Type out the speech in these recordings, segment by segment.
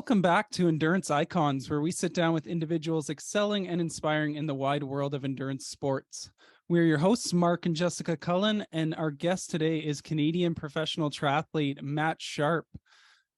Welcome back to Endurance Icons, where we sit down with individuals excelling and inspiring in the wide world of endurance sports. We're your hosts, Mark and Jessica Cullen, and our guest today is Canadian professional triathlete Matt Sharpe.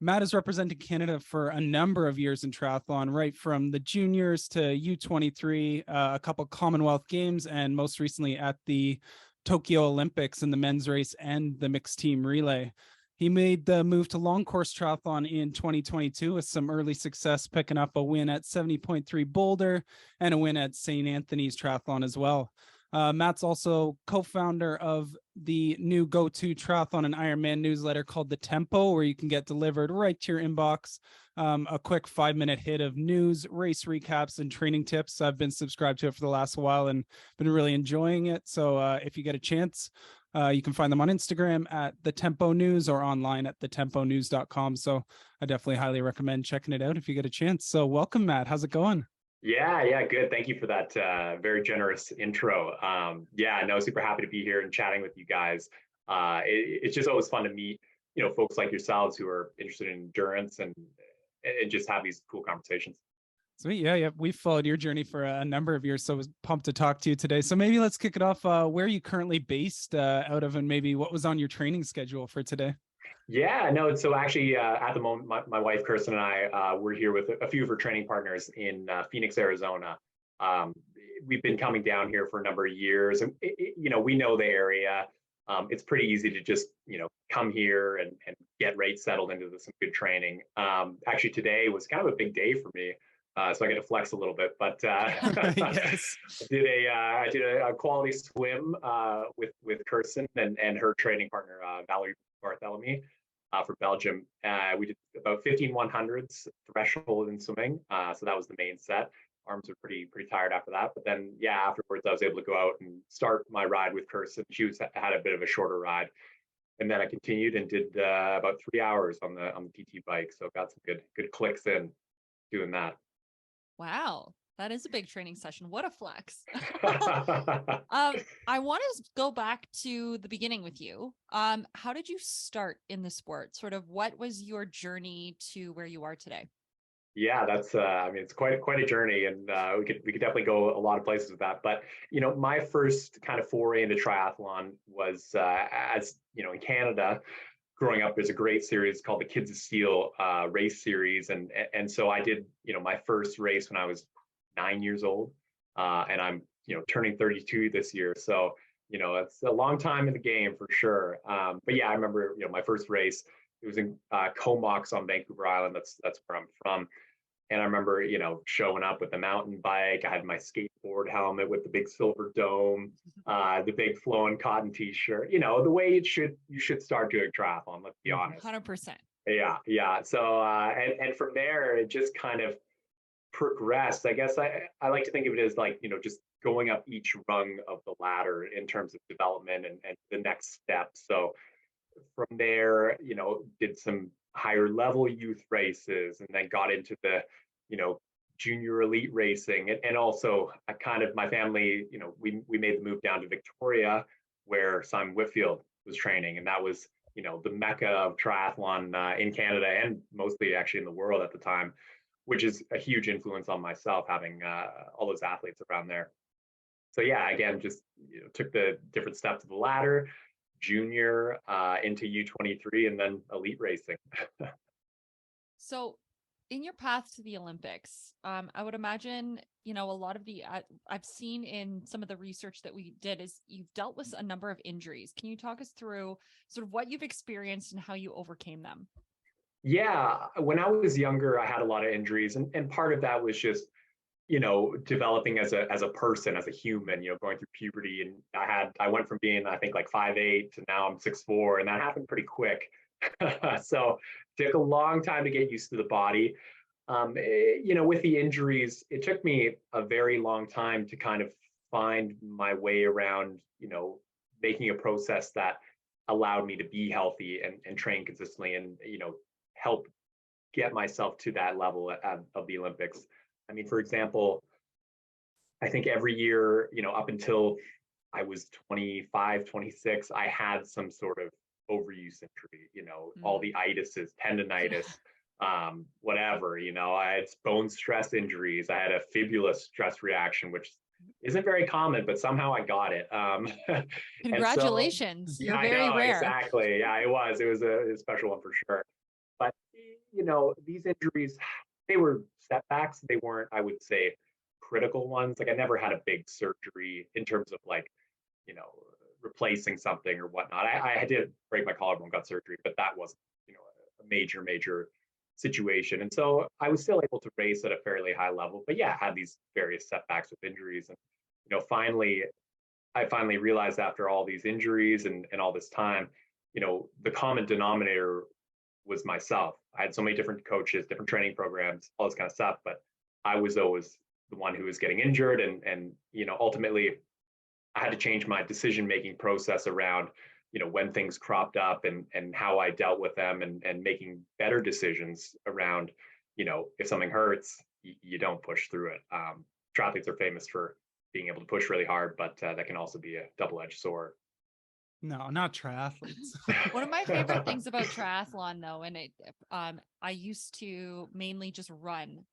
Matt has represented Canada for a number of years in triathlon, right from the juniors to U23, a couple Commonwealth Games, and most recently at the Tokyo Olympics in the men's race and the mixed team relay. He made the move to long course triathlon in 2022 with some early success, picking up a win at 70.3 Boulder and a win at St. Anthony's Triathlon as well. Matt's also co-founder of the new go-to triathlon and Ironman newsletter called The Tempo, where you can get delivered right to your inbox a quick 5-minute hit of news, race recaps, and training tips. I've been subscribed to it for the last while and been really enjoying it. So if you get a chance, you can find them on Instagram at The Tempo News or online at thetemponews.com. So I definitely highly recommend checking it out if you get a chance. So welcome, Matt. How's it going? Yeah, good. Thank you for that very generous intro. Super happy to be here and chatting with you guys. It's just always fun to meet, folks like yourselves who are interested in endurance and just have these cool conversations. Sweet. Yeah. We've followed your journey for a number of years, so I was pumped to talk to you today. So maybe let's kick it off. Where are you currently based out of, and maybe what was on your training schedule for today? Yeah, no, so actually at the moment, my wife, Kirsten, and I, we're here with a few of her training partners in Phoenix, Arizona. We've been coming down here for a number of years, and, we know the area. It's pretty easy to just, come here and get right settled into some good training. Actually, today was kind of a big day for me. So I get to flex a little bit, but yes. I did a quality swim with Kirsten and her training partner, Valerie Barthélemy, for Belgium. We did about 15 100s threshold in swimming. So that was the main set. Arms were pretty tired after that. But then, afterwards, I was able to go out and start my ride with Kirsten. She had a bit of a shorter ride. And then I continued and did about 3 hours on the TT bike. So got some good clicks in doing that. Wow, that is a big training session. What a flex. I want to go back to the beginning with you. How did you start in the sport? Sort of what was your journey to where you are today? Yeah, that's it's quite a journey, and we could definitely go a lot of places with that. But my first kind of foray into triathlon was in Canada. Growing up, there's a great series called the Kids of Steel race series, and so I did my first race when I was 9 years old, and I'm turning 32 this year, so it's a long time in the game for sure. But yeah, I remember my first race. It was in Comox on Vancouver Island. That's where I'm from. And I remember, showing up with the mountain bike. I had my skateboard helmet with the big silver dome, the big flowing cotton t-shirt, the way you should start doing triathlon, let's be honest. 100%. Yeah. So, and from there, it just kind of progressed. I guess I like to think of it as like, just going up each rung of the ladder in terms of development and the next step. So from there, did some higher level youth races, and then got into the junior elite racing, and also my family, we made the move down to Victoria, where Simon Whitfield was training, and that was the mecca of triathlon in Canada and mostly actually in the world at the time, which is a huge influence on myself, having all those athletes around there. So yeah, again, just took the different steps of the ladder, junior into U23, and then elite racing. So in your path to the Olympics, I would imagine, a lot of I've seen in some of the research that we did is you've dealt with a number of injuries. Can you talk us through sort of what you've experienced and how you overcame them? Yeah, when I was younger, I had a lot of injuries, and part of that was just developing as a person, as a human, going through puberty. And I went from being, I think, like 5'8" to now I'm 6'4", and that happened pretty quick. So took a long time to get used to the body. With the injuries, it took me a very long time to kind of find my way around, making a process that allowed me to be healthy and train consistently and, help get myself to that level of the Olympics. I mean, for example, I think every year, up until I was 25, 26, I had some sort of overuse injury, all the itises, tendonitis, whatever, I had bone stress injuries. I had a fibula stress reaction, which isn't very common, but somehow I got it. And so, Congratulations. yeah, You're I very know, rare. exactly. Yeah, it was a special one for sure. But, these injuries, they were setbacks. They weren't, I would say, critical ones. Like I never had a big surgery in terms of like, you know, replacing something or whatnot. I did break my collarbone, got surgery, but that wasn't, a major situation. And so I was still able to race at a fairly high level, but yeah, I had these various setbacks with injuries. And, I finally realized after all these injuries and all this time, the common denominator was myself. I had so many different coaches, different training programs, all this kind of stuff, but I was always the one who was getting injured. And ultimately I had to change my decision-making process around, when things cropped up and how I dealt with them and making better decisions around, if something hurts, you don't push through it. Triathletes are famous for being able to push really hard, but that can also be a double-edged sword. No, not triathletes. One of my favorite things about triathlon, though, and I used to mainly just run.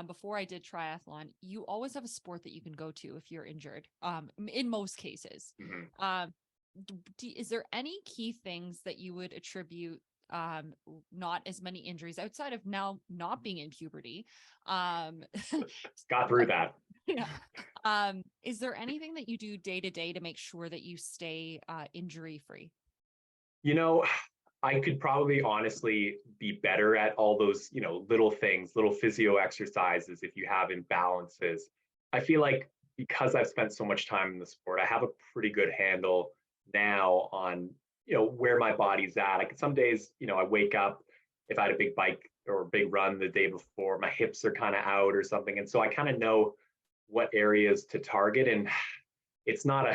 Before I did triathlon, you always have a sport that you can go to if you're injured. In most cases, Mhm. is there any key things that you would attribute not as many injuries outside of now not being in puberty? Got through that. Yeah. Is there anything that you do day to day to make sure that you stay injury free? You know, I could probably honestly be better at all those, little things, little physio exercises if you have imbalances. I feel like because I've spent so much time in the sport, I have a pretty good handle now on, where my body's at. Like some days, I wake up, if I had a big bike or a big run the day before, my hips are kind of out or something. And so I kind of know what areas to target. And it's not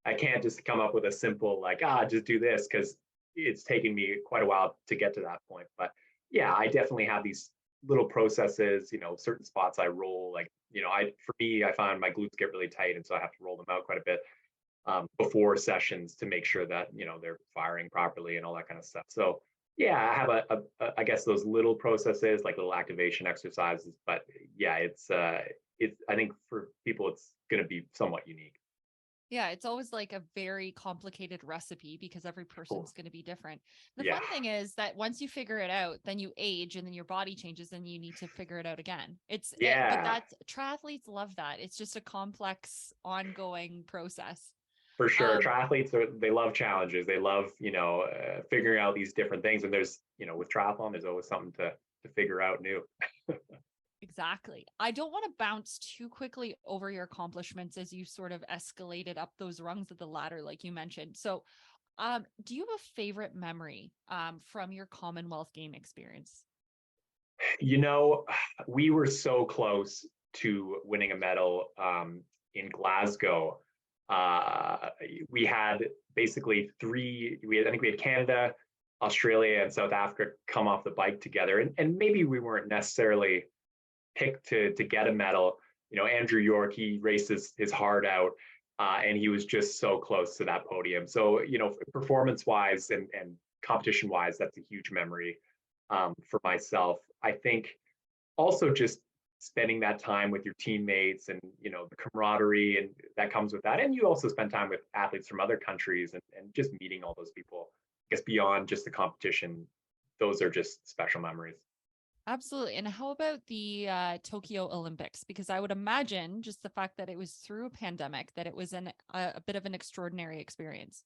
I can't just come up with a simple like, just do this, because it's taken me quite a while to get to that point. But yeah, I definitely have these little processes, certain spots I roll, like, for me, I find my glutes get really tight. And so I have to roll them out quite a bit before sessions to make sure that, they're firing properly and all that kind of stuff. So yeah, I have I guess those little processes, like little activation exercises, but yeah, I think for people, it's going to be somewhat unique. Yeah, it's always like a very complicated recipe because every Cool. person's going to be different. The Yeah, fun thing is that once you figure it out, then you age and then your body changes and you need to figure it out again. But yeah, that's triathletes love that. It's just a complex, ongoing process. for sure. Um, Triathletes they love challenges. They love, figuring out these different things. And there's, with triathlon, there's always something to figure out new. exactly. I don't want to bounce too quickly over your accomplishments as you sort of escalated up those rungs of the ladder, like you mentioned. So, do you have a favorite memory from your Commonwealth game experience? You know, we were so close to winning a medal in Glasgow. Uh, we had basically I think we had Canada, Australia, and South Africa come off the bike together. And maybe we weren't necessarily picked to get a medal. Andrew York, he raced his heart out. And he was just so close to that podium. So, performance wise and competition wise, that's a huge memory for myself. I think also just spending that time with your teammates and the camaraderie and that comes with that, and you also spend time with athletes from other countries and just meeting all those people. I guess beyond just the competition, those are just special memories. Absolutely. And how about the Tokyo Olympics? Because I would imagine just the fact that it was through a pandemic, that it was a bit of an extraordinary experience.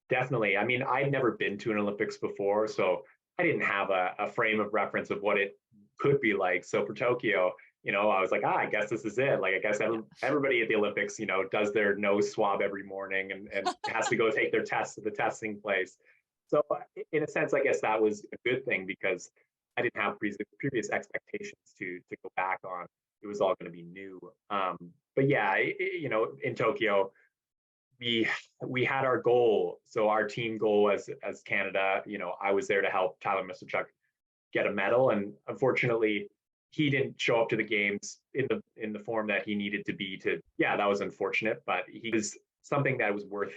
Definitely. I mean, I'd never been to an Olympics before, so I didn't have a frame of reference of what it could be like. So for Tokyo, I was like, I guess this is it. Like, I guess Yeah. everybody at the Olympics, does their nose swab every morning and has to go take their tests at the testing place. So in a sense, I guess that was a good thing because I didn't have previous expectations to go back on. It was all going to be new. But yeah, in Tokyo, we we had our goal. So our team goal as Canada, I was there to help Tyler Mr. get a medal, and unfortunately, he didn't show up to the games in the form that he needed to be. Yeah, that was unfortunate, but he was something that was worth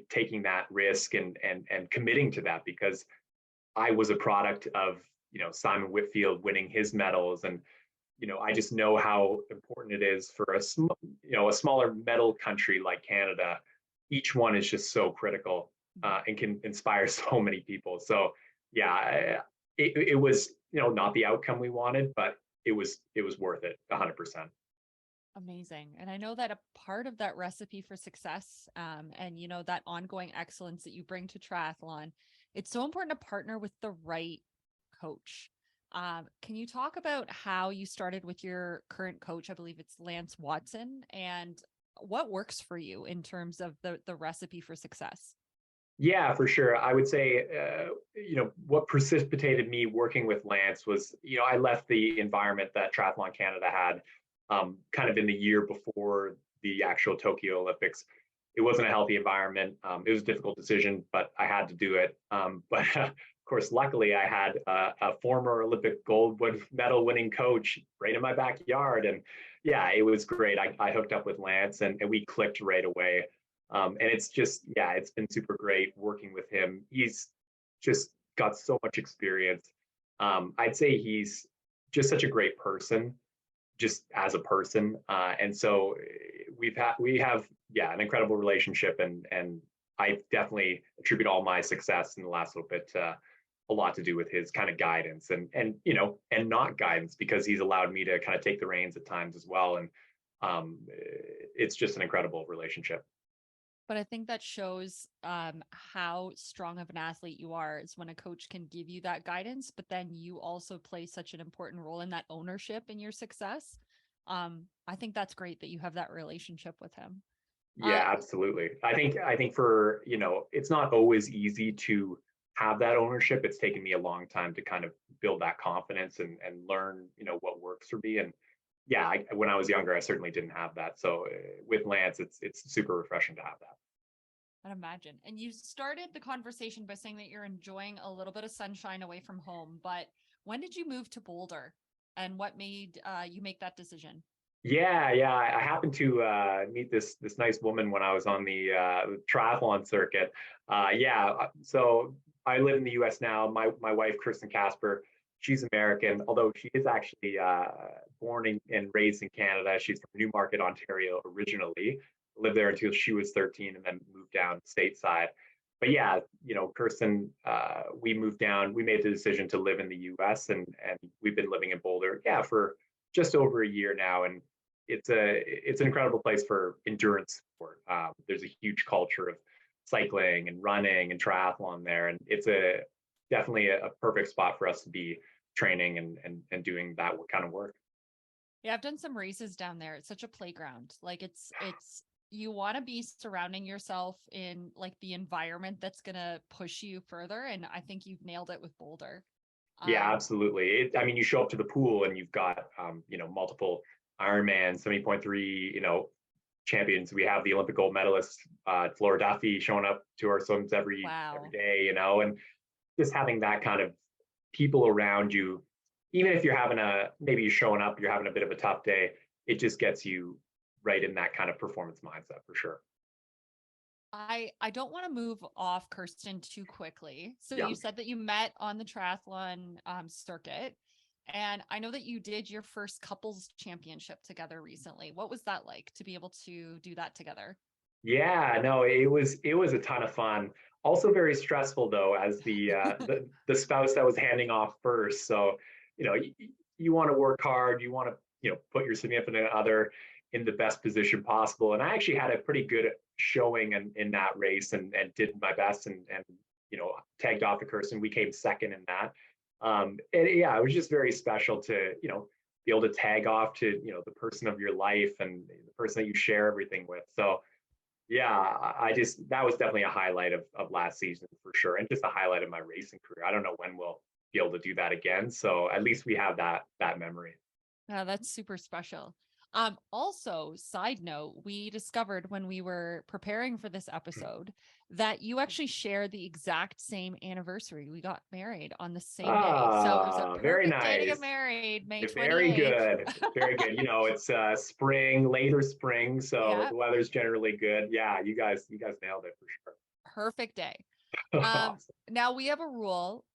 taking that risk and committing to that, because I was a product of Simon Whitfield winning his medals. And, I just know how important it is for a smaller medal country like Canada. Each one is just so critical and can inspire so many people. So yeah, it was, not the outcome we wanted, but it was worth it 100%. Amazing. And I know that a part of that recipe for success, and that ongoing excellence that you bring to triathlon, it's so important to partner with the right coach. Can you talk about how you started with your current coach? I believe it's Lance Watson, and what works for you in terms of the recipe for success? Yeah, for sure. I would say, what precipitated me working with Lance was, I left the environment that Triathlon Canada had kind of in the year before the actual Tokyo Olympics. It wasn't a healthy environment. It was a difficult decision, but I had to do it. But of course, luckily, I had a former Olympic gold medal winning coach right in my backyard. And yeah, it was great. I hooked up with Lance and we clicked right away. And it's just, yeah, it's been super great working with him. He's just got so much experience. I'd say he's just such a great person, just as a person. And so we have, yeah, an incredible relationship. And I definitely attribute all my success in the last little bit a lot to do with his kind of guidance and not guidance, because he's allowed me to kind of take the reins at times as well. And it's just an incredible relationship. But I think that shows how strong of an athlete you are, is when a coach can give you that guidance, but then you also play such an important role in that ownership in your success. I think that's great that you have that relationship with him. Yeah, absolutely. I think for, it's not always easy to have that ownership. It's taken me a long time to kind of build that confidence and learn, what works for me. And yeah, when I was younger, I certainly didn't have that. So with Lance, it's super refreshing to have that. I'd imagine. And you started the conversation by saying that you're enjoying a little bit of sunshine away from home. But when did you move to Boulder, and what made you make that decision? Yeah. I happened to meet this nice woman when I was on the triathlon circuit. So I live in the U.S. now. My wife, Kristen Casper, she's American, although she is actually born and raised in Canada. She's from Newmarket, Ontario originally. Lived there until she was 13 and then moved down stateside. But yeah, Kirsten, we moved down. We made the decision to live in the U.S. and we've been living in Boulder, for just over a year now. And it's an incredible place for endurance sport. There's a huge culture of cycling and running and triathlon there, and it's definitely a perfect spot for us to be training and doing that kind of work. Yeah, I've done some races down there. It's such a playground. Like it's you want to be surrounding yourself in like the environment that's going to push you further. And I think you've nailed it with Boulder. Yeah, absolutely. You show up to the pool and you've got, multiple Ironman 70.3, champions. We have the Olympic gold medalist, Flora Duffy, showing up to our swims every day, and just having that kind of people around you, even if you're maybe you're showing up, you're having a bit of a tough day, it just gets you right in that kind of performance mindset for sure. I don't want to move off Kirsten too quickly. So Yeah. You said that you met on the triathlon circuit, and I know that you did your first couples championship together recently. What was that like to be able to do that together? Yeah, no, it was a ton of fun. Also very stressful though, as the spouse that was handing off first. So, you want to work hard, you want to, put your significant other in the best position possible. And I actually had a pretty good showing in that race and did my best and tagged off the Kirsten. We came second in that. And yeah, it was just very special to, be able to tag off to, the person of your life and the person that you share everything with. So yeah, that was definitely a highlight of last season for sure. And just a highlight of my racing career. I don't know when we'll be able to do that again. So at least we have that memory. Yeah, that's super special. Also, side note, we discovered when we were preparing for this episode that you actually share the exact same anniversary. We got married on the same day. So it was a very perfect day to nice. get married, May 28th. Very good. Very good. It's spring, later spring. So the weather's generally good. Yeah, you guys nailed it for sure. Perfect day. Awesome. Now we have a rule.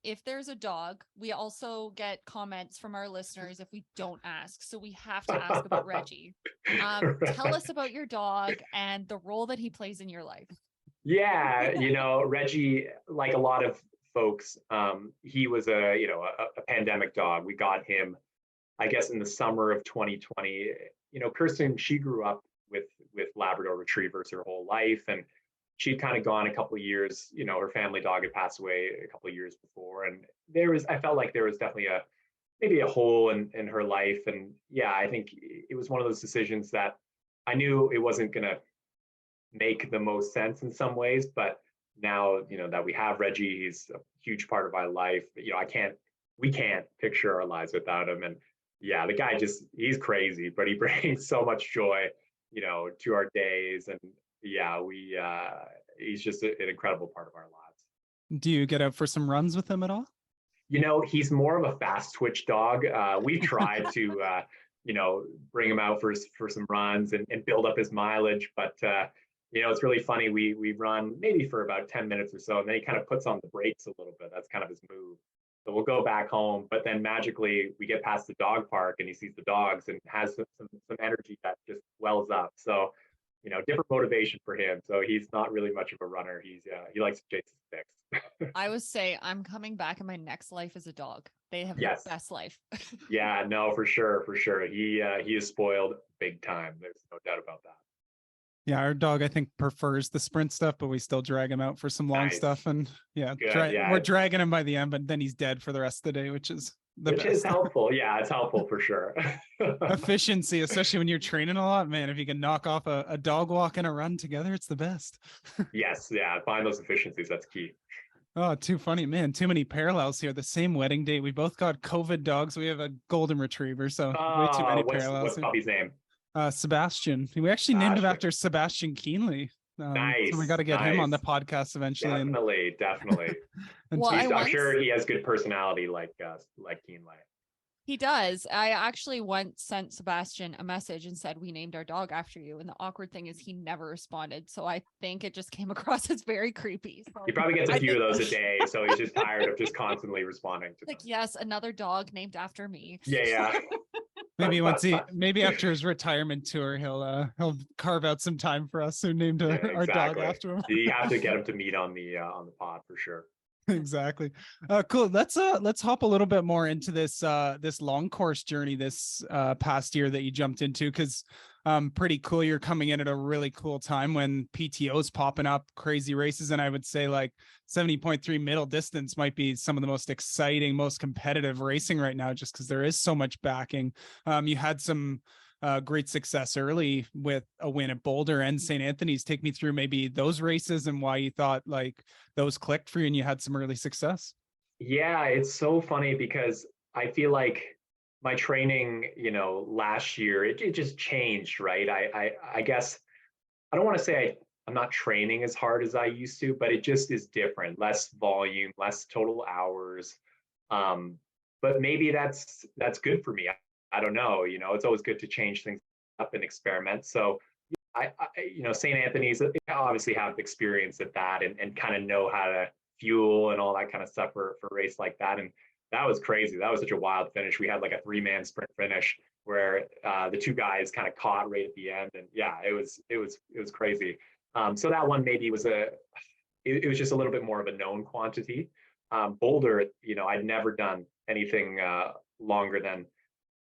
If there's a dog, we also get comments from our listeners if we don't ask. So we have to ask about Reggie. Tell us about your dog and the role that he plays in your life. Yeah, Reggie, like a lot of folks, he was a pandemic dog. We got him, I guess, in the summer of 2020. Kirsten, she grew up with Labrador retrievers her whole life, and she'd kind of gone a couple of years. Her family dog had passed away a couple of years before, and I felt like there was definitely maybe a hole in her life. And yeah, I think it was one of those decisions that I knew it wasn't gonna make the most sense in some ways, but now that we have Reggie, he's a huge part of my life. We can't picture our lives without him. And yeah, the guy he's crazy, but he brings so much joy to our days. And yeah, he's just an incredible part of our lives. Do you get out for some runs with him at all? He's more of a fast twitch dog. We've tried to bring him out for some runs and build up his mileage, but it's really funny. We run maybe for about 10 minutes or so, and then he kind of puts on the brakes a little bit. That's kind of his move. So we'll go back home, but then magically we get past the dog park and he sees the dogs and has some energy that just wells up. So, different motivation for him. So he's not really much of a runner. He likes to chase his sticks. I would say I'm coming back in my next life as a dog. They have Yes. the best life. Yeah, no, for sure. He is spoiled big time. There's no doubt about that. Yeah, our dog, I think, prefers the sprint stuff, but we still drag him out for some long Nice. stuff. And yeah, Good, yeah. we're dragging him by the end, but then he's dead for the rest of the day, which is the best. Is helpful. Yeah, it's helpful for sure. Efficiency, especially when you're training a lot, man. If you can knock off a dog walk and a run together, it's the best. Yes, yeah, find those efficiencies. That's key. Oh, too funny, man. Too many parallels here. The same wedding date. We both got COVID dogs. We have a golden retriever, so way too many parallels. What's puppy's name? Sebastian. We actually named him after Sebastian Kienle. Nice. So we got to get him on the podcast eventually. Definitely. Well, I'm sure he has good personality like Kienle. He does. I actually once sent Sebastian a message and said, we named our dog after you. And the awkward thing is he never responded. So I think it just came across as very creepy. So He probably gets a few of those a day. So he's just tired of just constantly responding to them. Yes, another dog named after me. Yeah. Maybe after his retirement tour, he'll carve out some time for us who named our dog after him. You have to get him to meet on the pod for sure. Exactly. Cool. Let's hop a little bit more into this long course journey this past year that you jumped into, because pretty cool. You're coming in at a really cool time when PTO's popping up, crazy races, and I would say like 70.3 middle distance might be some of the most exciting, most competitive racing right now, just because there is so much backing. You had some great success early with a win at Boulder and St. Anthony's. Take me through maybe those races and why you thought like those clicked for you and you had some early success. Yeah, it's so funny because I feel like my training, last year, it just changed, right? I guess I don't want to say I'm not training as hard as I used to, but it just is different, less volume, less total hours. But maybe that's good for me. I don't know, it's always good to change things up and experiment. So I St. Anthony's, I obviously have experience at that and kind of know how to fuel and all that kind of stuff for a race like that. And that was crazy. That was such a wild finish. We had like a 3-man sprint finish where the two guys kind of caught right at the end. And yeah, it was crazy. So that one maybe it was just a little bit more of a known quantity. Boulder, I'd never done anything longer than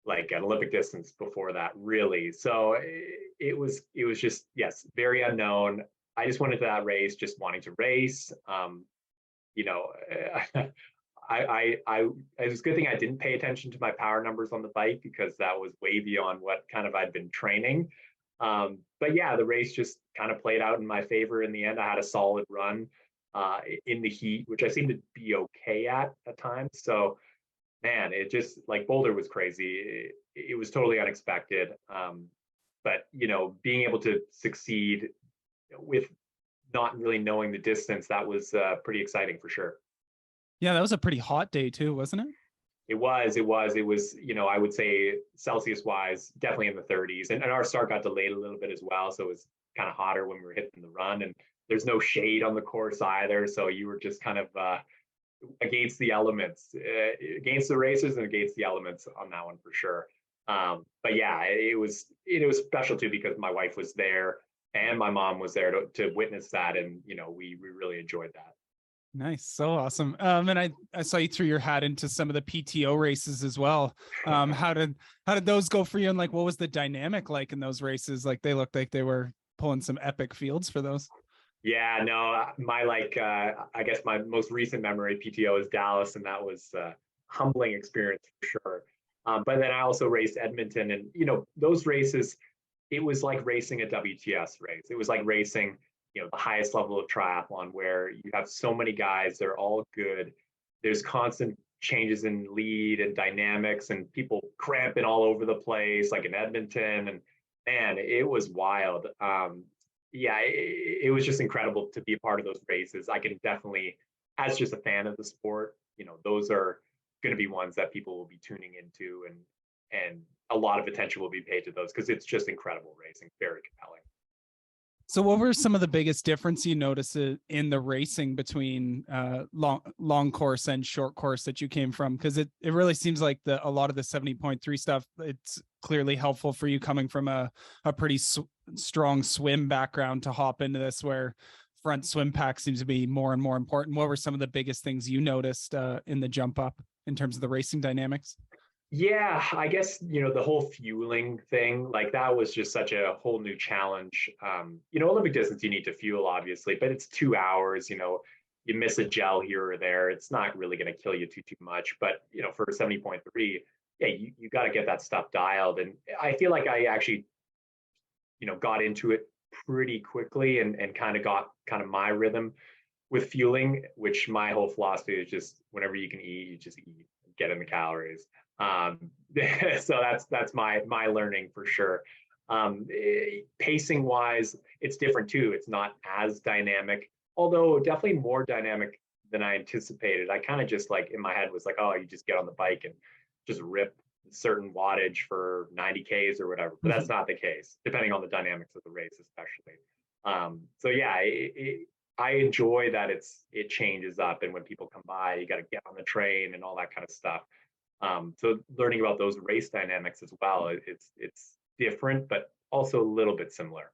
like an Olympic distance before that, really. So it was just, yes, very unknown. I just went into that race just wanting to race. It was a good thing I didn't pay attention to my power numbers on the bike because that was way beyond what kind of I'd been training. But yeah, the race just kind of played out in my favor in the end. I had a solid run in the heat, which I seemed to be okay at times. So man, it just like Boulder was crazy. It was totally unexpected. But being able to succeed with not really knowing the distance, that was pretty exciting for sure. Yeah, that was a pretty hot day too, wasn't it? It was, I would say Celsius wise, definitely in the 30s. And our start got delayed a little bit as well. So it was kind of hotter when we were hitting the run. And there's no shade on the course either. So you were just kind of against the elements, against the racers and against the elements on that one for sure. But yeah, it was special too because my wife was there and my mom was there to witness that, and we really enjoyed that. Nice. So awesome. And I saw you threw your hat into some of the PTO races as well. How did those go for you? And like, what was the dynamic like in those races? Like they looked like they were pulling some epic fields for those. Yeah, no, my I guess my most recent memory PTO is Dallas, and that was a humbling experience for sure. But then I also raced Edmonton, and those races, it was like racing a WTS race. It was like racing, the highest level of triathlon where you have so many guys, they're all good. There's constant changes in lead and dynamics and people cramping all over the place, like in Edmonton. And man, it was wild. Yeah, it was just incredible to be a part of those races. I can definitely, as just a fan of the sport, those are going to be ones that people will be tuning into, and a lot of attention will be paid to those because it's just incredible racing, very compelling. So what were some of the biggest difference you noticed in the racing between long course and short course that you came from? Because it really seems like a lot of the 70.3 stuff, it's clearly helpful for you coming from a pretty strong swim background to hop into this where front swim pack seems to be more and more important. What were some of the biggest things you noticed in the jump up in terms of the racing dynamics? Yeah, I guess, the whole fueling thing, like that was just such a whole new challenge. Olympic distance, you need to fuel, obviously, but it's 2 hours, you miss a gel here or there. It's not really going to kill you too much. But, for 70.3, yeah, you got to get that stuff dialed. And I feel like I actually, got into it pretty quickly and kind of got kind of my rhythm with fueling, which my whole philosophy is just whenever you can eat, you just eat, get in the calories. Um, so that's my learning for sure. Pacing wise, it's different too. It's not as dynamic, although definitely more dynamic than I anticipated. I kind of just like in my head was like, oh, you just get on the bike and just rip certain wattage for 90 Ks or whatever. But that's not the case, depending on the dynamics of the race, especially. So yeah, I enjoy that it changes up, and when people come by, you got to get on the train and all that kind of stuff. So learning about those race dynamics as well, it's different, but also a little bit similar.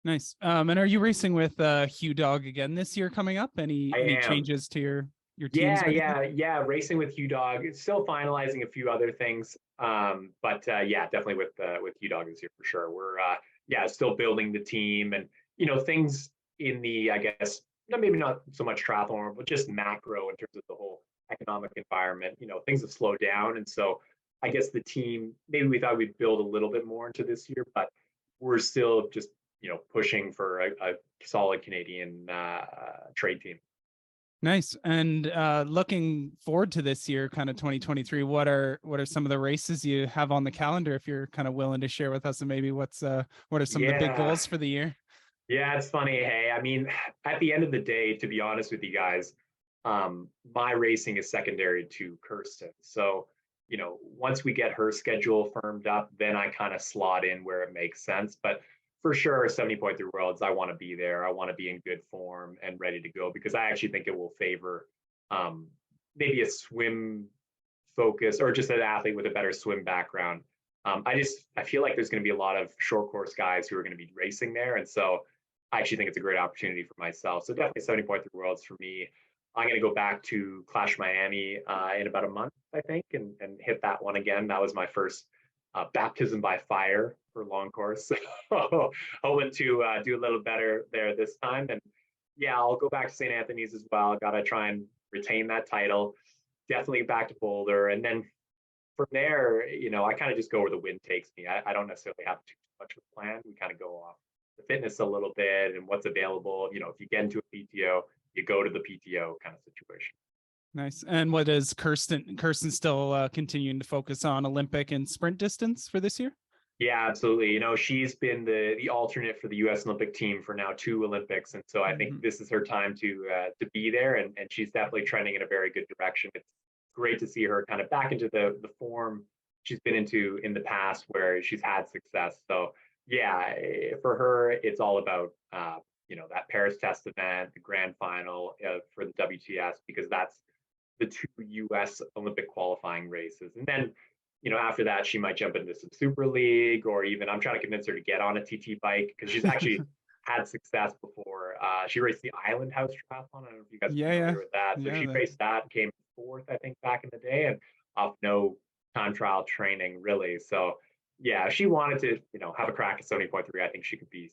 Nice. And are you racing with Hugh Dog again this year coming up? Any changes to your teams? Yeah. Racing with Hugh Dog. It's still finalizing a few other things. But yeah, definitely with Hugh Dog this year for sure. We're still building the team, and things in the, I guess, maybe not so much triathlon, but just macro in terms of the whole economic environment. Things have slowed down, and so I guess the team, maybe we thought we'd build a little bit more into this year, but we're still just pushing for a solid Canadian trade team. Nice. And looking forward to this year, kind of 2023, what are some of the races you have on the calendar, if you're kind of willing to share with us, and maybe what are some of the big goals for the year? Yeah, it's funny. Hey, I mean, at the end of the day, to be honest with you guys, my racing is secondary to Kirsten. So, once we get her schedule firmed up, then I kind of slot in where it makes sense. But for sure, 70.3 Worlds, I want to be there. I want to be in good form and ready to go, because I actually think it will favor maybe a swim focus or just an athlete with a better swim background. I feel like there's going to be a lot of short course guys who are going to be racing there. And so I actually think it's a great opportunity for myself. So definitely 70.3 Worlds for me. I'm going to go back to Clash Miami in about a month, I think, and hit that one again. That was my first baptism by fire for long course. So hoping to do a little better there this time. And yeah, I'll go back to St. Anthony's as well. Got to try and retain that title. Definitely back to Boulder. And then from there, I kind of just go where the wind takes me. I don't necessarily have too much of a plan. We kind of go off the fitness a little bit and what's available. If you get into a PTO, you go to the PTO kind of situation. Nice. And what is Kirsten still continuing to focus on Olympic and sprint distance for this year? Yeah, absolutely. She's been the alternate for the U.S. Olympic team for now 2 Olympics, and so I think this is her time to be there, and she's definitely trending in a very good direction. It's great to see her kind of back into the form she's been into in the past, where she's had success. So yeah, for her, it's all about that Paris test event, the grand final for the WTS, because that's the two US Olympic qualifying races. And then, after that, she might jump into some Super League, or even I'm trying to convince her to get on a TT bike, because she's actually had success before. She raced the Island House Triathlon. I don't know if you guys are familiar with that. So she raced that, came fourth, I think, back in the day, and off no time trial training, really. So yeah, if she wanted to, have a crack at 70.3, I think she could be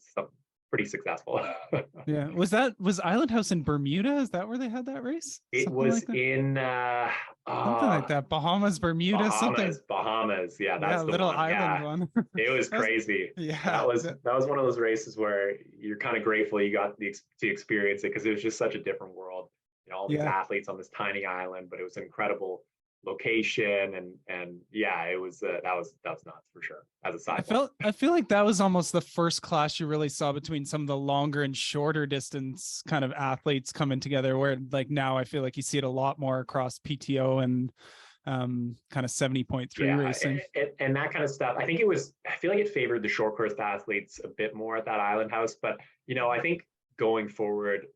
pretty successful. Yeah. Was Island House in Bermuda? Is that where they had that race? It Something was like that? in Something like that. Bahamas, Bermuda, something. Bahamas. Yeah, that's the little one. island Yeah. one. It was crazy. Yeah. That was one of those races where you're kind of grateful you got to experience it, because it was just such a different world. All these athletes on this tiny island, but it was an incredible location, and yeah, it was that was nuts for sure. As a side I feel like that was almost the first clash you really saw between some of the longer and shorter distance kind of athletes coming together, where like now I feel like you see it a lot more across PTO and kind of 70.3 racing and that kind of stuff. I feel like it favored the short course athletes a bit more at that Island House, but I think going forward,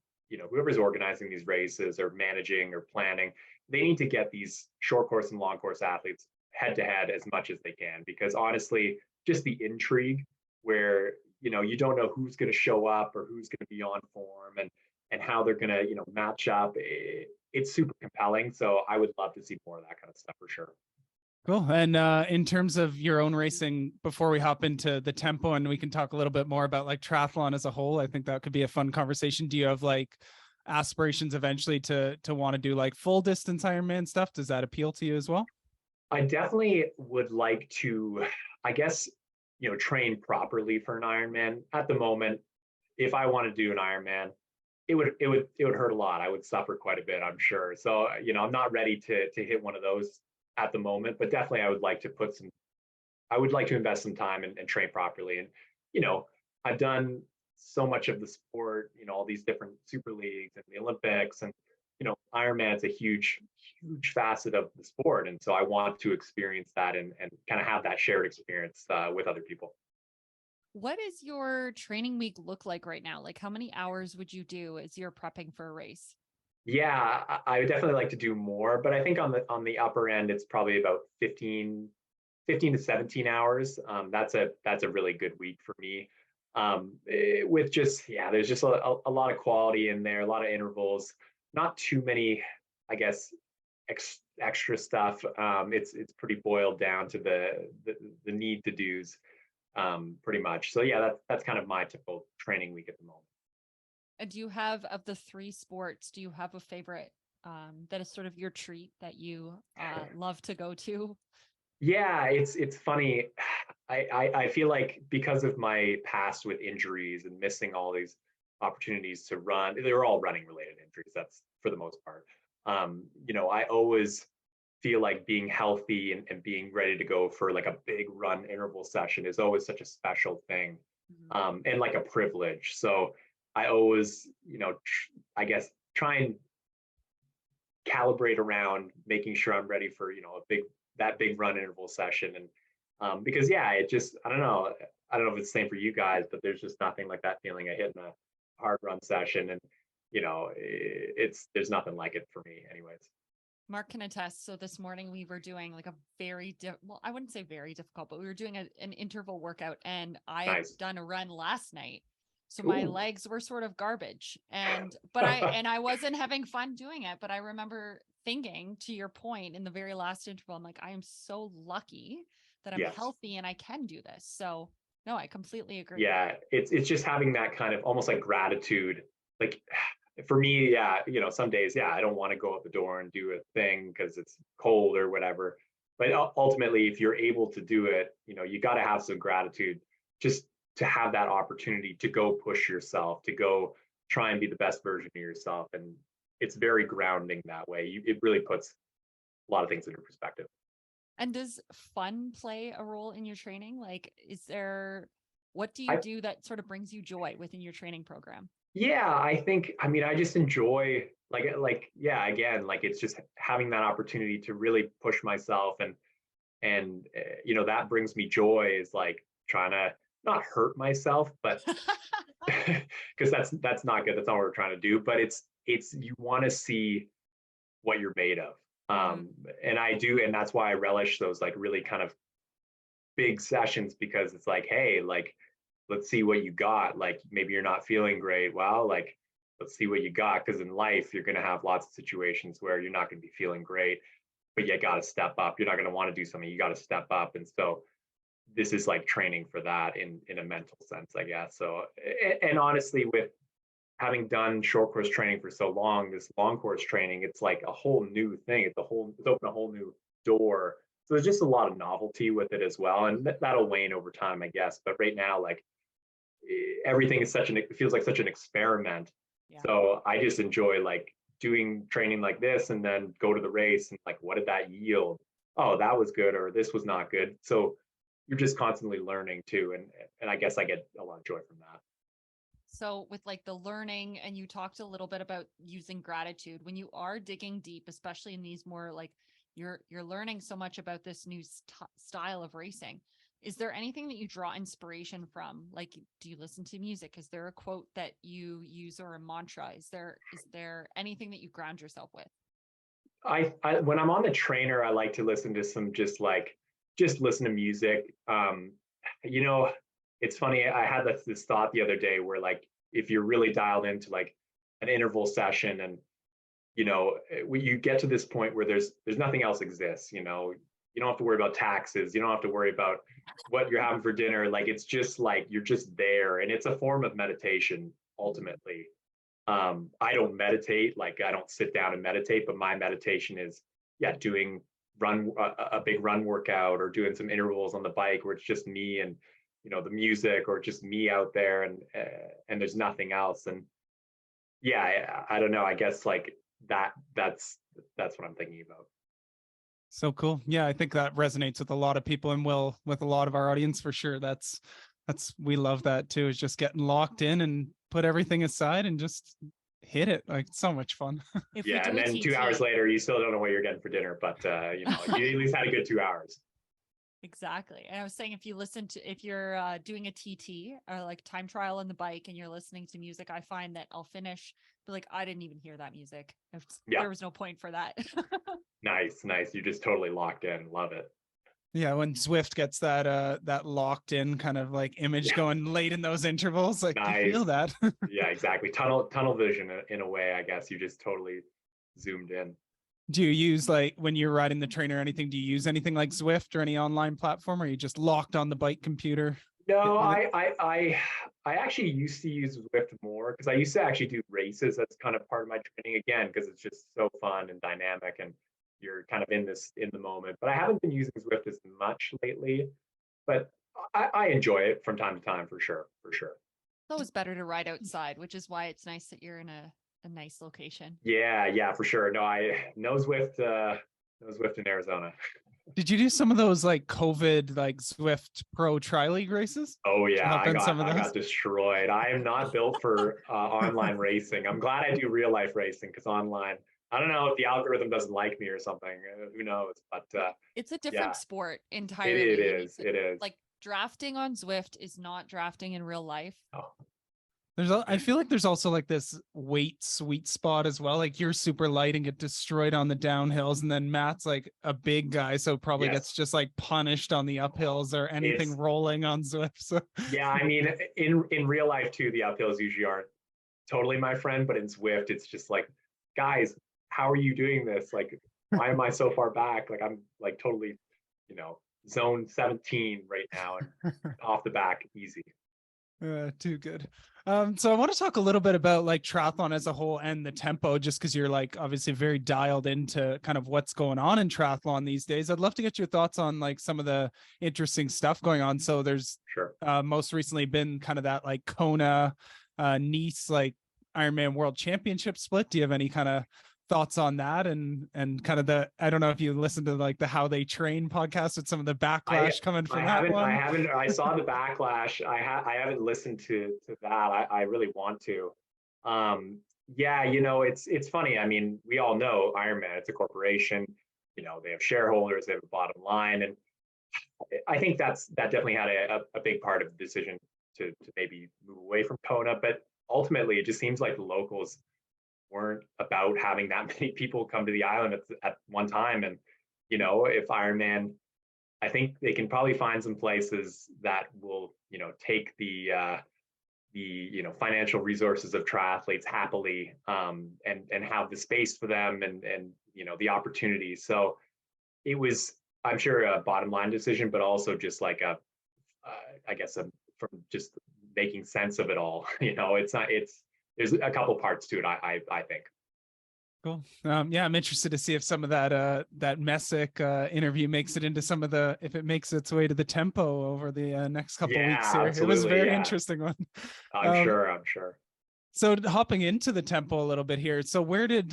whoever's organizing these races or managing or planning, they need to get these short course and long course athletes head to head as much as they can, because honestly, just the intrigue where you don't know who's going to show up or who's going to be on form, and how they're going to match up. It's super compelling. So I would love to see more of that kind of stuff for sure. Cool. And in terms of your own racing, before we hop into the tempo and we can talk a little bit more about like triathlon as a whole, I think that could be a fun conversation. Do you have like aspirations eventually to want to do like full distance Ironman stuff? Does that appeal to you as well? I definitely would like to, I guess, train properly for an Ironman. At the moment, if I want to do an Ironman, it would hurt a lot. I would suffer quite a bit, I'm sure. So, I'm not ready to hit one of those at the moment, but definitely I would like to invest some time and train properly. And, I've done so much of the sport, all these different super leagues and the Olympics, and, Ironman is a huge facet of the sport. And so I want to experience that and kind of have that shared experience with other people. What does your training week look like right now? Like how many hours would you do as you're prepping for a race? Yeah, I would definitely like to do more, but I think on the upper end, it's probably about 15 to 17 hours. That's a really good week for me. With there's just a lot of quality in there, a lot of intervals, not too many, I guess, extra stuff. It's pretty boiled down to the need to do's, pretty much. So yeah, that's kind of my typical training week at the moment. And do you have, of the three sports, do you have a favorite that is sort of your treat that you love to go to? Yeah, it's funny. I feel like because of my past with injuries and missing all these opportunities to run, they're all running related injuries. That's for the most part. I always feel like being healthy and being ready to go for like a big run interval session is always such a special thing, and like a privilege. So I always, I guess try and calibrate around making sure I'm ready for, that big run interval session. And because it just, I don't know if it's the same for you guys, but there's just nothing like that feeling I hit in a hard run session. And, there's nothing like it for me anyways. Mark can attest. So this morning we were doing like a I wouldn't say very difficult, but we were doing an interval workout, and I had done a run last night. So my legs were sort of garbage, but I wasn't having fun doing it. But I remember thinking, to your point, in the very last interval, I'm like, I am so lucky that I'm healthy and I can do this. So no, I completely agree. Yeah. It's just having that kind of almost like gratitude. Like for me, some days, I don't want to go out the door and do a thing because it's cold or whatever. But ultimately, if you're able to do it, you got to have some gratitude just to have that opportunity to go push yourself, to go try and be the best version of yourself. And it's very grounding that way. It really puts a lot of things into perspective. And does fun play a role in your training? Like, what do you do that sort of brings you joy within your training program? Yeah, I just enjoy again, like it's just having that opportunity to really push myself, and that brings me joy, is like trying to not hurt myself, but because that's not good. That's not what we're trying to do. But it's you want to see what you're made of. And I do, and that's why I relish those like really kind of big sessions, because it's like, hey, like, let's see what you got. Like, maybe you're not feeling great. Well, like, let's see what you got. Because in life, you're going to have lots of situations where you're not going to be feeling great, but you got to step up. You're not going to want to do something. You got to step up. And so this is like training for that in a mental sense, I guess. So, and honestly, with having done short course training for so long, this long course training, it's like a whole new thing. It's opened a whole new door. So there's just a lot of novelty with it as well. And that'll wane over time, I guess. But right now, like, everything is it feels like such an experiment. Yeah. So I just enjoy like doing training like this, and then go to the race and like, what did that yield? Oh, that was good, or this was not good. So you're just constantly learning too. And I guess I get a lot of joy from that. So with like the learning, and you talked a little bit about using gratitude when you are digging deep, especially in these more like you're learning so much about this new style of racing. Is there anything that you draw inspiration from? Like, do you listen to music? Is there a quote that you use, or a mantra? Is there anything that you ground yourself with? I when I'm on the trainer, I like to listen to some just listen to music. You know, it's funny. I had this thought the other day where, like, if you're really dialed into like an interval session, and you know, when you get to this point where there's nothing else exists, you know, you don't have to worry about taxes. You don't have to worry about what you're having for dinner. Like, it's just like, you're just there, and it's a form of meditation ultimately. I don't meditate, like I don't sit down and meditate, but my meditation is, doing a big run workout, or doing some intervals on the bike where it's just me and, you know, the music, or just me out there, and there's nothing else. And I don't know, I guess like that's what I'm thinking about. So cool. Yeah, I think that resonates with a lot of people, and will with a lot of our audience for sure. That's we love that too, is just getting locked in and put everything aside and just hit it. Like, so much fun. And then 2 hours later, you still don't know what you're getting for dinner, but you know, you at least had a good 2 hours. Exactly. And I was saying, if you're doing a TT or like time trial on the bike, and you're listening to music, I find that I'll finish, but like, I didn't even hear that music. There was no point for that. Nice. You're just totally locked in. Love it. Yeah, when Zwift gets that locked in kind of like image going late in those intervals, like, nice. You feel that. Yeah, exactly. Tunnel vision in a way, I guess. You just totally zoomed in. Do you use, like, when you're riding the train or anything, do you use anything like Zwift or any online platform, or are you just locked on the bike computer? No, I actually used to use Zwift more, because I used to actually do races. That's kind of part of my training, again, because it's just so fun and dynamic, and you're kind of in the moment. But I haven't been using Zwift as much lately, but I enjoy it from time to time, for sure. It's always better to ride outside, which is why it's nice that you're in a nice location. Yeah, for sure. No Zwift in Arizona. Did you do some of those like COVID, like Zwift Pro Tri-League races? Oh yeah, I got destroyed. I am not built for online racing. I'm glad I do real life racing, because online, I don't know if the algorithm doesn't like me or something. Who knows? But it's a different sport entirely. It is. Like, drafting on Zwift is not drafting in real life. Oh. I feel like there's also like this weight sweet spot as well. Like, you're super light and get destroyed on the downhills, and then Matt's like a big guy, so probably gets just like punished on the uphills or anything rolling on Zwift. So yeah, I mean, in real life too, the uphills usually aren't totally my friend, but in Zwift, it's just like, guys, how are you doing this? Like, why am I so far back? Like, I'm like totally, you know, zone 17 right now, and off the back, easy. Too good. So I want to talk a little bit about like triathlon as a whole and the tempo, just because you're like obviously very dialed into kind of what's going on in triathlon these days. I'd love to get your thoughts on like some of the interesting stuff going on. So there's most recently been kind of that like Kona, Nice, like Ironman World Championship split. Do you have any kind of thoughts on that, and kind of I don't know if you listened to like the How They Train podcast with some of the backlash coming from that one. I saw the backlash. I haven't listened to that. I really want to. Yeah, you know, it's funny. I mean, we all know Ironman, it's a corporation, you know, they have shareholders, they have a bottom line. And I think that definitely had a big part of the decision to maybe move away from Kona. But ultimately, it just seems like the locals weren't about having that many people come to the island at one time. And, if Ironman, I think they can probably find some places that will, take the financial resources of triathletes happily, and have the space for them and the opportunity. So it was, I'm sure, a bottom line decision, but also just like I guess from just making sense of it all. There's a couple parts to it. I think. Cool. Yeah, I'm interested to see if some of that Messick interview makes it into if it makes its way to the tempo over the next couple weeks here. It was a very interesting one. I'm sure. So hopping into the tempo a little bit here. So where did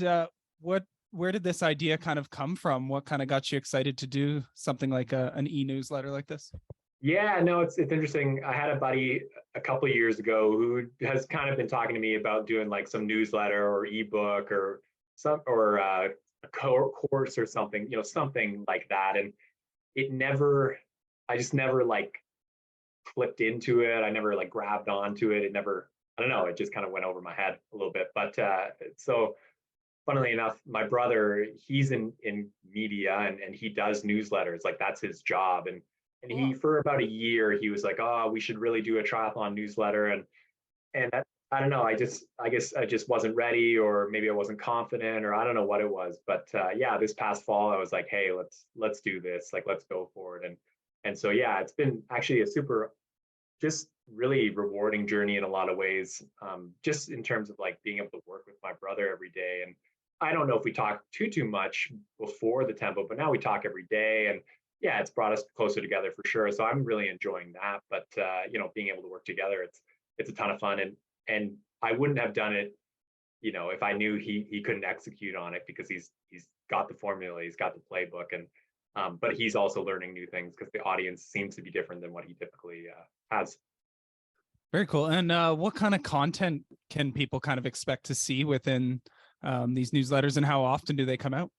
this idea kind of come from? What kind of got you excited to do something like an e-newsletter like this? Yeah, no, it's interesting. I had a buddy a couple of years ago who has kind of been talking to me about doing like some newsletter or ebook or a course or something, something like that. And I just never like clicked into it. I never like grabbed onto it. I don't know, it just kind of went over my head a little bit. But so funnily enough, my brother, he's in media and he does newsletters. Like that's his job. And he, for about a year, he was like, oh, we should really do a triathlon newsletter. And that, I don't know, I guess I just wasn't ready, or maybe I wasn't confident, or I don't know what it was. But yeah, this past fall, I was like, hey, let's do this. Like, let's go for it. And so, yeah, it's been actually a super, just really rewarding journey in a lot of ways. Just in terms of like being able to work with my brother every day. And I don't know if we talked too much before the tempo, but now we talk every day. And yeah, it's brought us closer together for sure. So I'm really enjoying that. But being able to work together, it's a ton of fun. And I wouldn't have done it, if I knew he couldn't execute on it, because he's got the formula, he's got the playbook, and but he's also learning new things because the audience seems to be different than what he typically has. Very cool. And what kind of content can people kind of expect to see within these newsletters, and how often do they come out?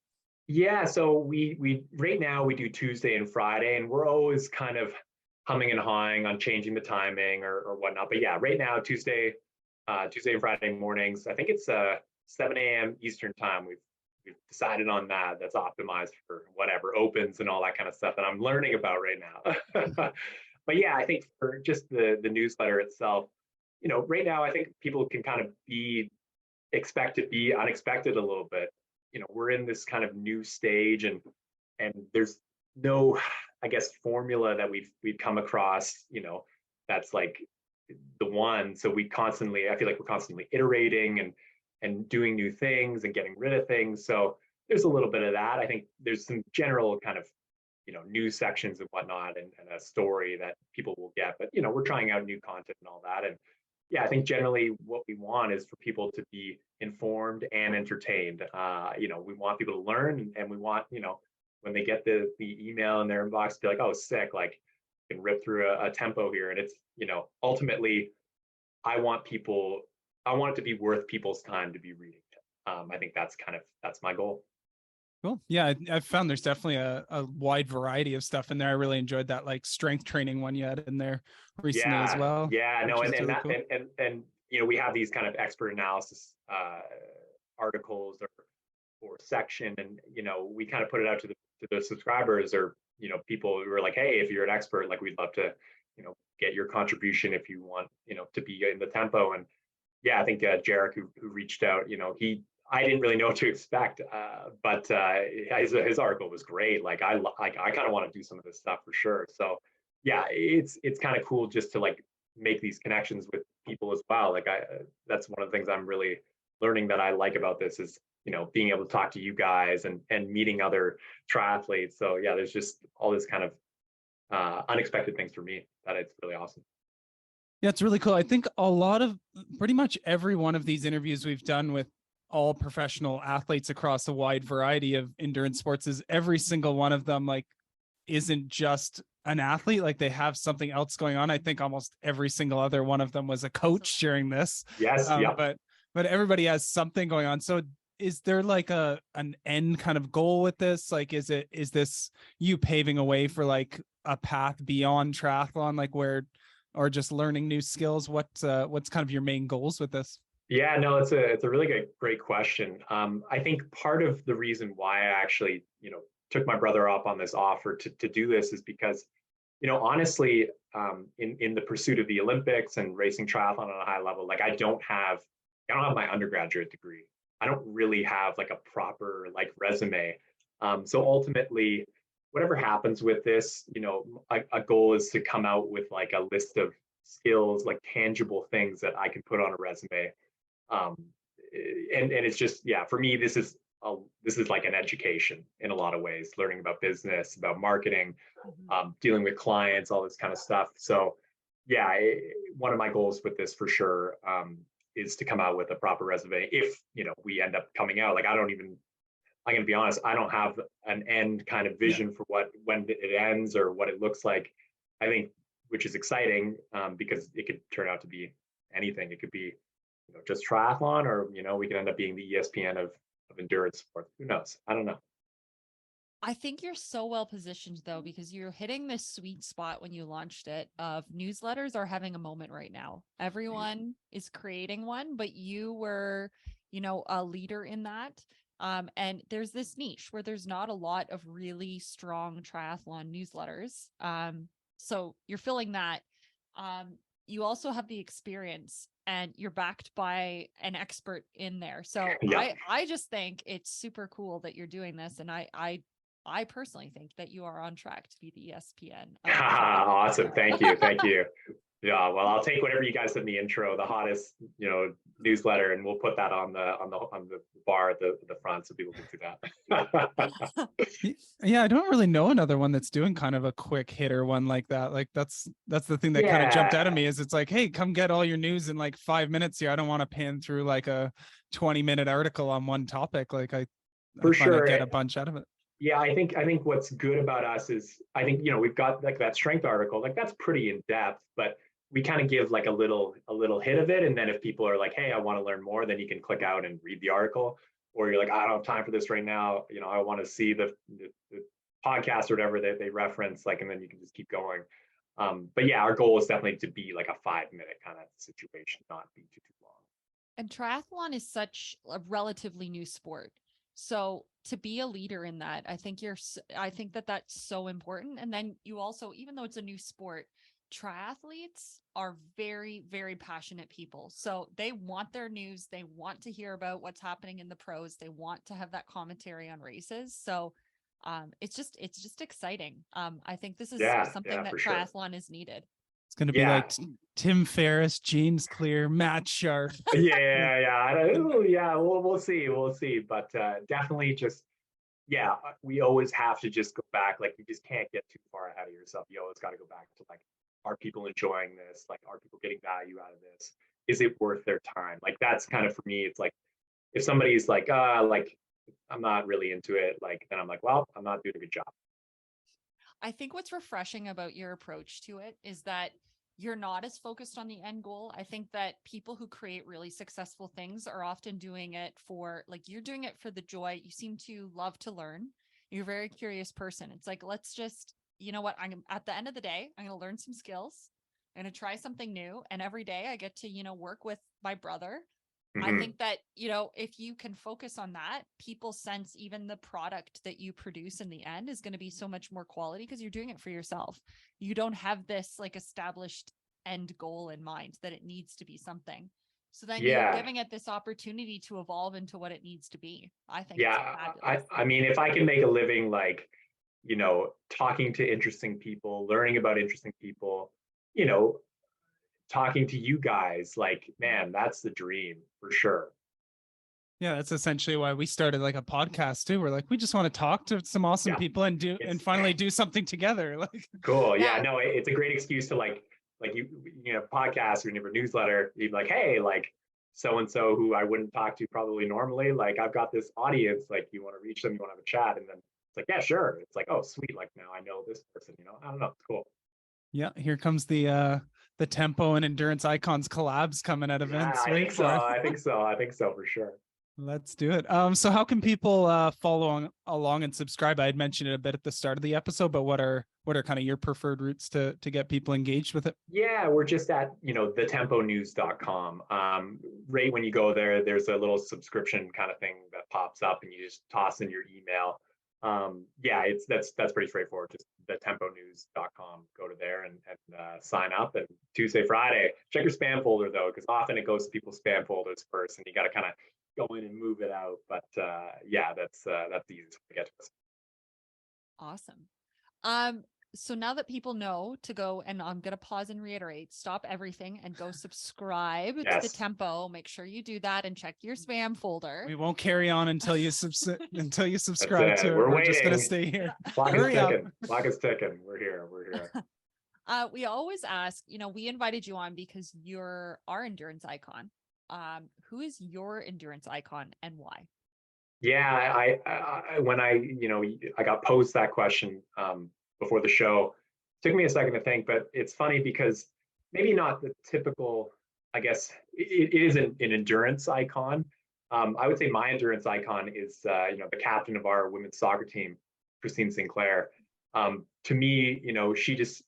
Yeah, so we right now we do Tuesday and Friday, and we're always kind of humming and hawing on changing the timing or whatnot. But yeah, right now Tuesday and Friday mornings. I think it's 7 a.m. Eastern time. We've decided on that. That's optimized for whatever opens and all that kind of stuff that I'm learning about right now. But yeah, I think for just the newsletter itself, right now I think people can kind of expect to be unexpected a little bit. We're in this kind of new stage, and there's no, I guess, formula that we've come across, that's like the one. So I feel like we're constantly iterating and doing new things and getting rid of things. So there's a little bit of that. I think there's some general kind of, news sections and whatnot, and a story that people will get. But, we're trying out new content and all that. And yeah, I think generally what we want is for people to be informed and entertained. We want people to learn, and we want, when they get the email in their inbox, to be like, oh, sick, like I can rip through a tempo here. And it's, ultimately, I want it to be worth people's time to be reading it. I think that's my goal. Cool. Yeah, I've found there's definitely a wide variety of stuff in there. I really enjoyed that like strength training one you had in there recently as well. Yeah, no, and we have these kind of expert analysis articles or section, and we kind of put it out to the subscribers, or people who are like, hey, if you're an expert, like we'd love to get your contribution if you want to be in the tempo. And yeah, I think Jarek, who reached out, I didn't really know what to expect, but his article was great. Like I kind of want to do some of this stuff for sure. So yeah, it's kind of cool just to like make these connections with people as well. Like that's one of the things I'm really learning that I like about this is being able to talk to you guys and meeting other triathletes. So yeah, there's just all this kind of unexpected things for me that it's really awesome. Yeah, it's really cool. I think pretty much every one of these interviews we've done with all professional athletes across a wide variety of endurance sports is every single one of them like isn't just an athlete, like they have something else going on. I think almost every single other one of them was a coach during this. Yes. Yeah. But everybody has something going on. So is there like an end kind of goal with this? Like, is this you paving a way for like a path beyond triathlon, like where or just learning new skills? What's kind of your main goals with this? Yeah, no, it's a really great question. I think part of the reason why I actually, took my brother up on this offer to do this is because, honestly, in the pursuit of the Olympics and racing triathlon on a high level, like I don't have my undergraduate degree. I don't really have like a proper like resume. So ultimately, whatever happens with this, a goal is to come out with like a list of skills, like tangible things that I can put on a resume. um, and it's just, yeah, for me this is like an education in a lot of ways, learning about business, about marketing, dealing with clients, all this kind of stuff. So yeah, one of my goals with this for sure, is to come out with a proper resume. If we end up coming out, like I'm gonna be honest, I don't have an end kind of vision for when it ends or what it looks like. I think, which is exciting, because it could turn out to be anything. It could be just triathlon, or we could end up being the ESPN of endurance sports. Who knows? I don't know. I think you're so well positioned though, because you're hitting this sweet spot when you launched it of newsletters are having a moment right now. Everyone is creating one, but you were, a leader in that. And there's this niche where there's not a lot of really strong triathlon newsletters. So you're filling that. You also have the experience and you're backed by an expert in there. So Yeah. I just think it's super cool that you're doing this. And I personally think that you are on track to be the ESPN. Awesome. Thank you. Thank you. Yeah, well, I'll take whatever you guys said in the intro, the hottest, newsletter, and we'll put that on the bar at the front so people can see that. Yeah, I don't really know another one that's doing kind of a quick hitter one like that. Like that's the thing that kind of jumped out at me, is it's like, hey, come get all your news in like 5 minutes here. I don't want to pan through like a 20-minute article on one topic. Like I get a bunch out of it. Yeah, I think what's good about us is I think we've got like that strength article, like that's pretty in depth, but we kind of give like a little hit of it, and then if people are like, hey, I want to learn more, then you can click out and read the article. Or you're like, I don't have time for this right now, I want to see the podcast or whatever they reference, like, and then you can just keep going. But yeah, our goal is definitely to be like a 5-minute kind of situation, not be too long. And triathlon is such a relatively new sport. So to be a leader in that, I think that's so important. And then you also, even though it's a new sport, triathletes are very, very passionate people. So they want their news. They want to hear about what's happening in the pros. They want to have that commentary on races. So it's just exciting. I think this is something that triathlon is needed. It's going to be like Tim Ferriss, James Clear, Matt Sharpe. Yeah. We'll see. But definitely just, we always have to just go back. Like, you just can't get too far ahead of yourself. You always got to go back to like, are people enjoying this? Like, are people getting value out of this? Is it worth their time? Like, that's kind of, for me, it's like, if somebody's like, I'm not really into it, like, then I'm like, well, I'm not doing a good job. I think what's refreshing about your approach to it is that you're not as focused on the end goal. I think that people who create really successful things are often doing it for, like, you're doing it for the joy. You seem to love to learn. You're a very curious person. It's like, let's just, I'm at the end of the day, I'm going to learn some skills. I'm going to try something new. And every day I get to, work with my brother. I think that, if you can focus on that, people sense even the product that you produce in the end is going to be so much more quality because you're doing it for yourself. You don't have this like established end goal in mind that it needs to be something. So then you're giving it this opportunity to evolve into what it needs to be. I think. I mean, if I can make a living, like, talking to interesting people, learning about interesting people, talking to you guys, like, man, that's the dream for sure. Yeah, that's essentially why we started like a podcast too. We're like, we just want to talk to some awesome people and finally do something together. Like, cool. Yeah, no, it's a great excuse to like you podcast or your newsletter. You'd be like, hey, like so and so who I wouldn't talk to probably normally. Like, I've got this audience. Like, you want to reach them, you want to have a chat, and then it's like, yeah, sure. It's like, oh, sweet. Like, now I know this person. I don't know. It's cool. Yeah, here comes the tempo and endurance icons collabs coming at events. I think so for sure. Let's do it. So how can people follow along and subscribe? I had mentioned it a bit at the start of the episode, but what are kind of your preferred routes to get people engaged with it? Yeah, we're just at, thetemponews.com. Right when you go there, there's a little subscription kind of thing that pops up and you just toss in your email. Yeah, that's pretty straightforward. Just thetemponews.com. Go to there and sign up. And Tuesday, Friday, check your spam folder though, because often it goes to people's spam folders first, and you got to kind of go in and move it out. But yeah, that's the easiest way to get to us. Awesome. So now that people know to go, and I'm going to pause and reiterate, stop everything and go subscribe to the Tempo. Make sure you do that and check your spam folder. We won't carry on until you subscribe to it. We're just going to stay here. Clock is ticking. Clock is ticking. We're here. We always ask, we invited you on because you're our endurance icon. Who is your endurance icon and why? Yeah, I when I got posed that question before the show, it took me a second to think, but it's funny because maybe not the typical, I guess it is an endurance icon. I would say my endurance icon is the captain of our women's soccer team, Christine Sinclair. To me, she just,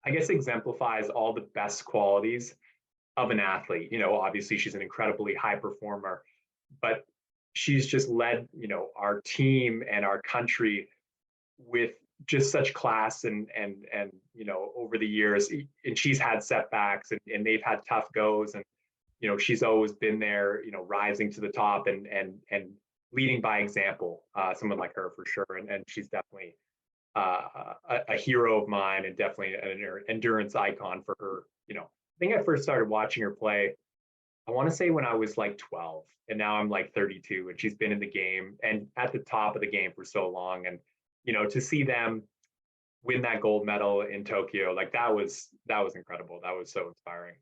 I guess, exemplifies all the best qualities of an athlete. Obviously she's an incredibly high performer, but she's just led, our team and our country with just such class and over the years. And she's had setbacks and they've had tough goes, and she's always been there, rising to the top and leading by example. Someone like her for sure, and she's definitely a hero of mine, and definitely an endurance icon for her. I think I first started watching her play, I want to say when I was like 12, and now I'm like 32, and she's been in the game and at the top of the game for so long. And to see them win that gold medal in Tokyo, like that was incredible. That was so inspiring.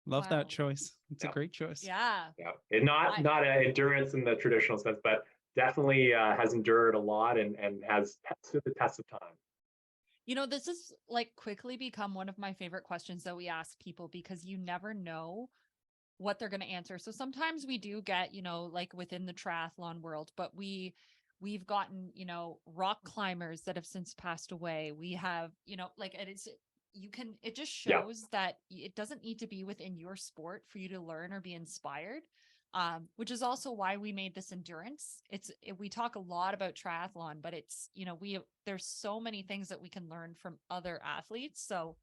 Love that choice. It's a great choice. Yeah. And not an endurance in the traditional sense, but definitely has endured a lot and has stood the test of time. This has quickly become one of my favorite questions that we ask people, because you never know what they're going to answer. So sometimes we do get, within the triathlon world, but we've gotten, rock climbers that have since passed away. We have, it just shows that it doesn't need to be within your sport for you to learn or be inspired. Which is also why we made this endurance. We talk a lot about triathlon, but it's, there's so many things that we can learn from other athletes. So,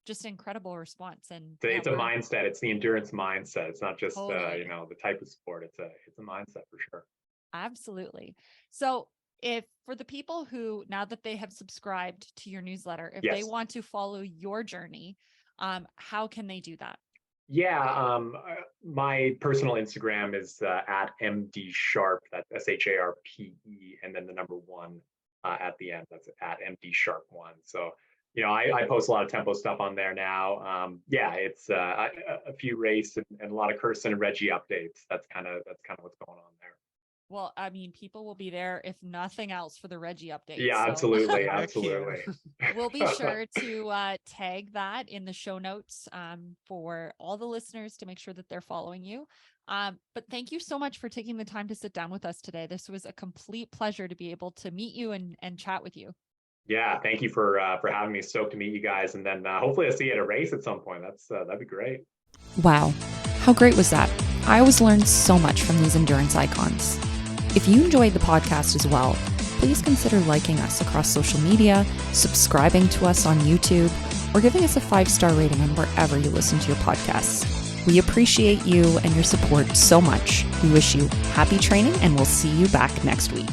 just incredible response. And it's a mindset. It's the endurance mindset. It's not just, totally. The type of sport. It's a mindset for sure. Absolutely. So if for the people who, now that they have subscribed to your newsletter, if they want to follow your journey, how can they do that? Yeah, my personal Instagram is at MD Sharpe. That's SHARPE, and then the number 1 at the end. That's at MD Sharpe 1. So, I post a lot of tempo stuff on there now. It's a few race and a lot of Kirsten and Reggie updates. That's kind of what's going on there. Well, I mean, people will be there, if nothing else, for the Reggie update. Yeah, so. Absolutely. We'll be sure to tag that in the show notes for all the listeners to make sure that they're following you. But thank you so much for taking the time to sit down with us today. This was a complete pleasure to be able to meet you and chat with you. Yeah, thank you for having me. Stoked to meet you guys, and then hopefully I'll see you at a race at some point. That'd be great. Wow, how great was that? I always learn so much from these endurance icons. If you enjoyed the podcast as well, please consider liking us across social media, subscribing to us on YouTube, or giving us a 5-star rating on wherever you listen to your podcasts. We appreciate you and your support so much. We wish you happy training, and we'll see you back next week.